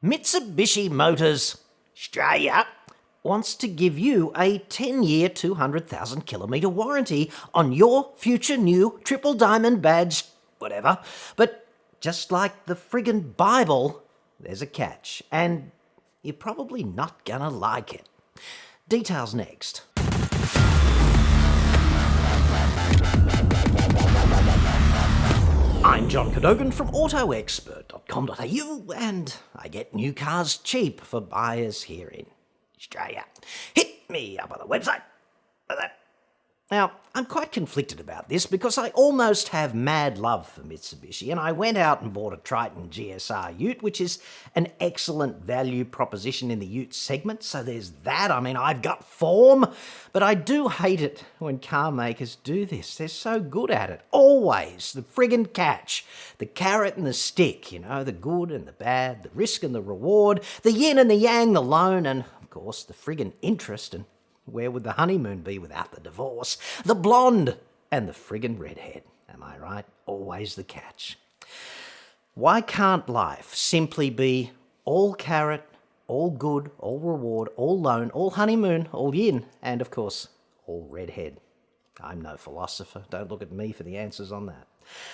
Mitsubishi Motors, Straya, wants to give you a 10-year, 200,000 kilometre warranty on your future new triple diamond badge, whatever. But just like the friggin' Bible, there's a catch, and you're probably not gonna like it. Details next. I'm John Cadogan from AutoExpert.com.au, and I get new cars cheap for buyers here in Australia. Hit me up on the website for that. Now, I'm quite conflicted about this because I almost have mad love for Mitsubishi, and I went out and bought a Triton GSR ute, which is an excellent value proposition in the ute segment, so there's that. I mean, I've got form, but I do hate it when car makers do this. They're so good at it. Always the friggin' catch. The carrot and the stick, the good and the bad, the risk and the reward, the yin and the yang, the loan, and, of course, the friggin' interest. And where would the honeymoon be without the divorce? The blonde and the friggin' redhead. Am I right? Always the catch. Why can't life simply be all carrot, all good, all reward, all loan, all honeymoon, all yin, and of course, all redhead? I'm no philosopher. Don't look at me for the answers on that.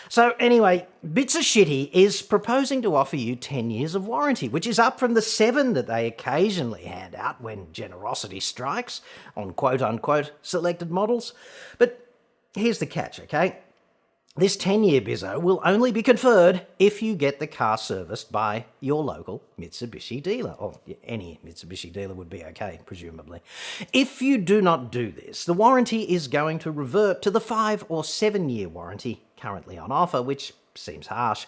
So anyway, Mitsubishi is proposing to offer you 10 years of warranty, which is up from the 7 that they occasionally hand out when generosity strikes on quote-unquote selected models. But here's the catch, okay? This 10-year bizzo will only be conferred if you get the car serviced by your local Mitsubishi dealer. Or any Mitsubishi dealer would be okay, presumably. If you do not do this, the warranty is going to revert to the 5 or 7-year warranty currently on offer, which seems harsh.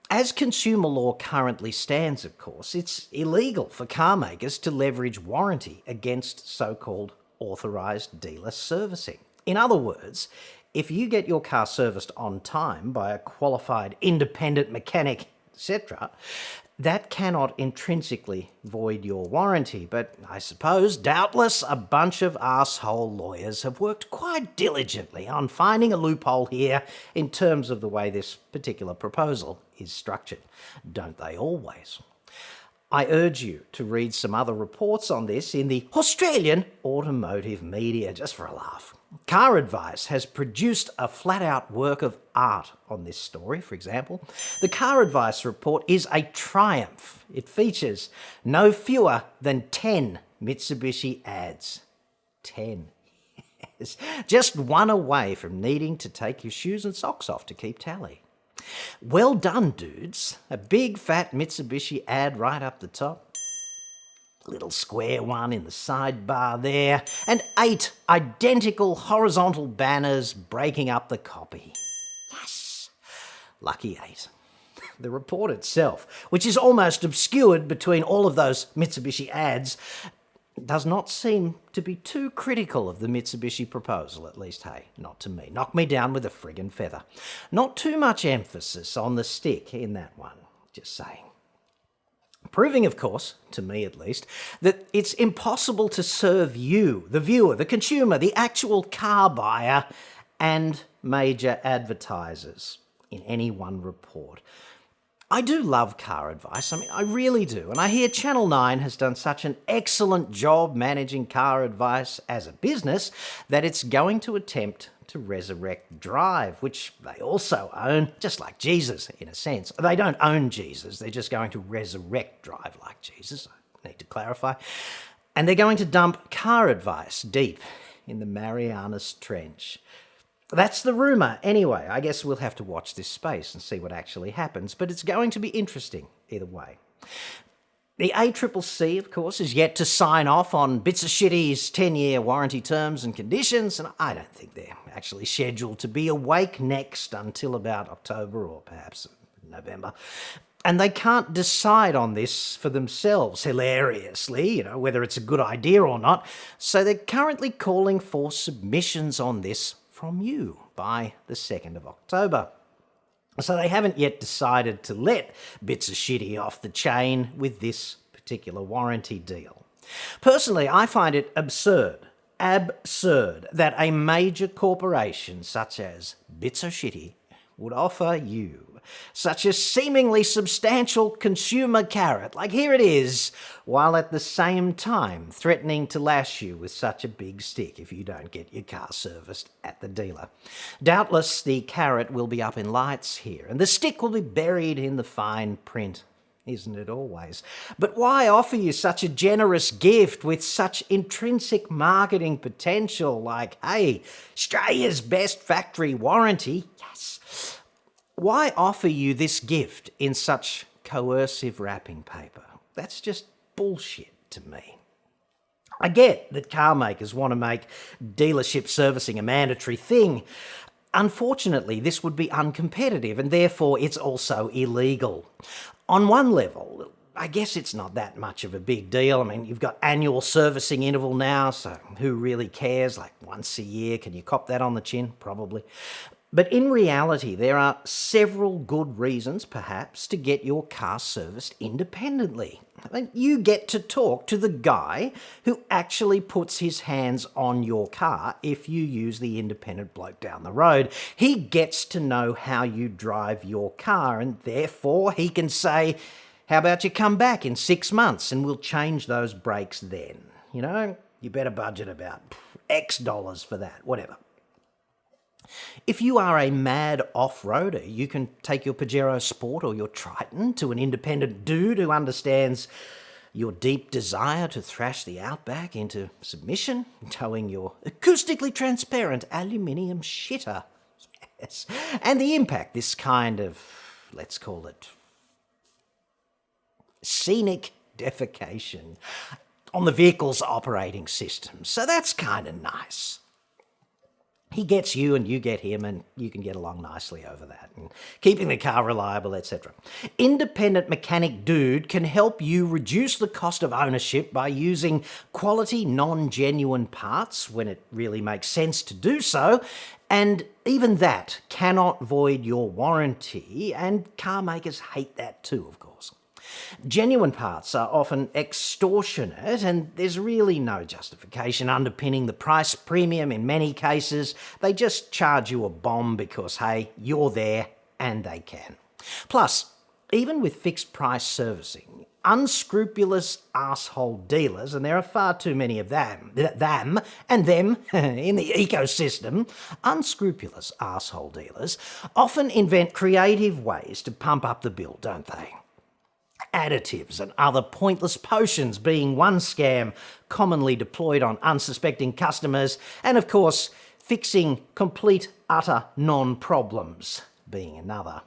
As consumer law currently stands, of course, it's illegal for car makers to leverage warranty against so-called authorised dealer servicing. In other words, if you get your car serviced on time by a qualified independent mechanic, etc., that cannot intrinsically void your warranty. But I suppose, doubtless, a bunch of arsehole lawyers have worked quite diligently on finding a loophole here in terms of the way this particular proposal is structured. Don't they always? I urge you to read some other reports on this in the Australian automotive media, just for a laugh. Car Advice has produced a flat-out work of art on this story, for example. The Car Advice report is a triumph. It features no fewer than 10 Mitsubishi ads. 10. Yes. Just one away from needing to take your shoes and socks off to keep tally. Well done, dudes. A big fat Mitsubishi ad right up the top. Little square one in the sidebar there, and 8 identical horizontal banners breaking up the copy. Yes! Lucky 8. The report itself, which is almost obscured between all of those Mitsubishi ads, does not seem to be too critical of the Mitsubishi proposal, at least, hey, not to me. Knock me down with a friggin' feather. Not too much emphasis on the stick in that one, just saying. Proving, of course, to me at least, that it's impossible to serve you, the viewer, the consumer, the actual car buyer, and major advertisers in any one report. I do love Car Advice, I really do, and I hear Channel 9 has done such an excellent job managing Car Advice as a business that it's going to attempt to resurrect Drive, which they also own, just like Jesus, in a sense. They don't own Jesus, they're just going to resurrect Drive like Jesus, I need to clarify. And they're going to dump Car Advice deep in the Marianas Trench. That's the rumour. Anyway, I guess we'll have to watch this space and see what actually happens, but it's going to be interesting either way. The ACCC, of course, is yet to sign off on Mitsubishi's 10-year warranty terms and conditions, and I don't think they're actually scheduled to be awake next until about October or perhaps November. And they can't decide on this for themselves, hilariously, whether it's a good idea or not, so they're currently calling for submissions on this from you by the 2nd of October. So they haven't yet decided to let Mitsubishi off the chain with this particular warranty deal. Personally, I find it absurd that a major corporation such as Mitsubishi would offer you Such a seemingly substantial consumer carrot, like here it is, while at the same time threatening to lash you with such a big stick if you don't get your car serviced at the dealer. Doubtless the carrot will be up in lights here, and the stick will be buried in the fine print. Isn't it always? But why offer you such a generous gift with such intrinsic marketing potential like, hey, Straya's best factory warranty? Yes. Why offer you this gift in such coercive wrapping paper? That's just bullshit to me. I get that car makers want to make dealership servicing a mandatory thing. Unfortunately, this would be uncompetitive and therefore it's also illegal. On one level, I guess it's not that much of a big deal. I mean, you've got annual servicing interval now, so who really cares? Like once a year, can you cop that on the chin? Probably. But in reality, there are several good reasons, perhaps, to get your car serviced independently. I mean, you get to talk to the guy who actually puts his hands on your car if you use the independent bloke down the road. He gets to know how you drive your car, and therefore he can say, how about you come back in 6 months and we'll change those brakes then? You know, you better budget about X dollars for that, whatever. If you are a mad off-roader, you can take your Pajero Sport or your Triton to an independent dude who understands your deep desire to thrash the Outback into submission, towing your acoustically transparent aluminium shitter. Yes. And the impact this kind of, let's call it, scenic defecation on the vehicle's operating system. So that's kind of nice. He gets you and you get him, and you can get along nicely over that, and keeping the car reliable, etc. Independent mechanic dude can help you reduce the cost of ownership by using quality, non-genuine parts when it really makes sense to do so, and even that cannot void your warranty, and car makers hate that too, of course. Genuine parts are often extortionate, and there's really no justification underpinning the price premium in many cases. They just charge you a bomb because, hey, you're there and they can. Plus, even with fixed price servicing, unscrupulous asshole dealers, and there are far too many of them in the ecosystem, unscrupulous asshole dealers often invent creative ways to pump up the bill, don't they? Additives and other pointless potions being one scam commonly deployed on unsuspecting customers, and of course, fixing complete, utter non-problems being another.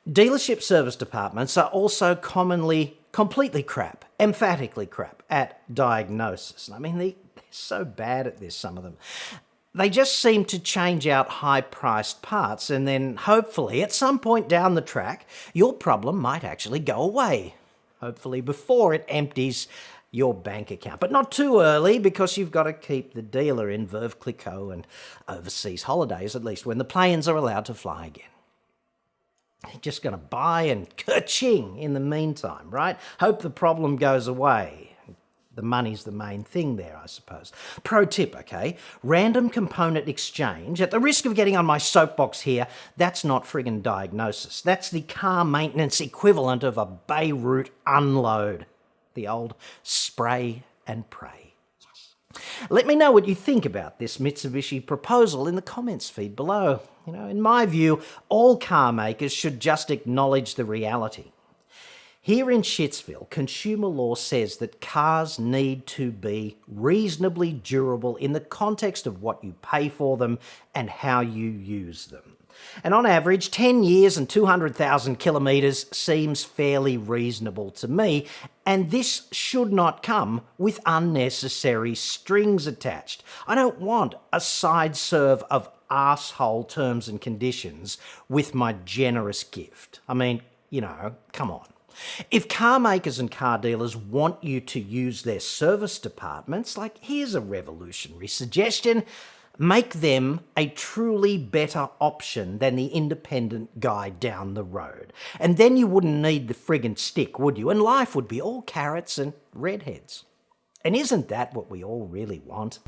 Dealership service departments are also commonly completely crap, emphatically crap at diagnosis. I mean, they're so bad at this, some of them. They just seem to change out high-priced parts, and then hopefully at some point down the track, your problem might actually go away. Hopefully before it empties your bank account. But not too early, because you've got to keep the dealer in Veuve Clicquot and overseas holidays, at least when the planes are allowed to fly again. You're just going to buy and ka-ching in the meantime, right? Hope the problem goes away. The money's the main thing there, I suppose. Pro tip, okay? Random component exchange, at the risk of getting on my soapbox here, that's not friggin' diagnosis. That's the car maintenance equivalent of a Beirut unload. The old spray and pray. Yes. Let me know what you think about this Mitsubishi proposal in the comments feed below. You know, in my view, all car makers should just acknowledge the reality. Here in Shitsville, consumer law says that cars need to be reasonably durable in the context of what you pay for them and how you use them. And on average, 10 years and 200,000 kilometres seems fairly reasonable to me, and this should not come with unnecessary strings attached. I don't want a side serve of arsehole terms and conditions with my generous gift. I mean, you know, come on. If car makers and car dealers want you to use their service departments, like here's a revolutionary suggestion, make them a truly better option than the independent guy down the road. And then you wouldn't need the friggin' stick, would you? And life would be all carrots and redheads. And isn't that what we all really want?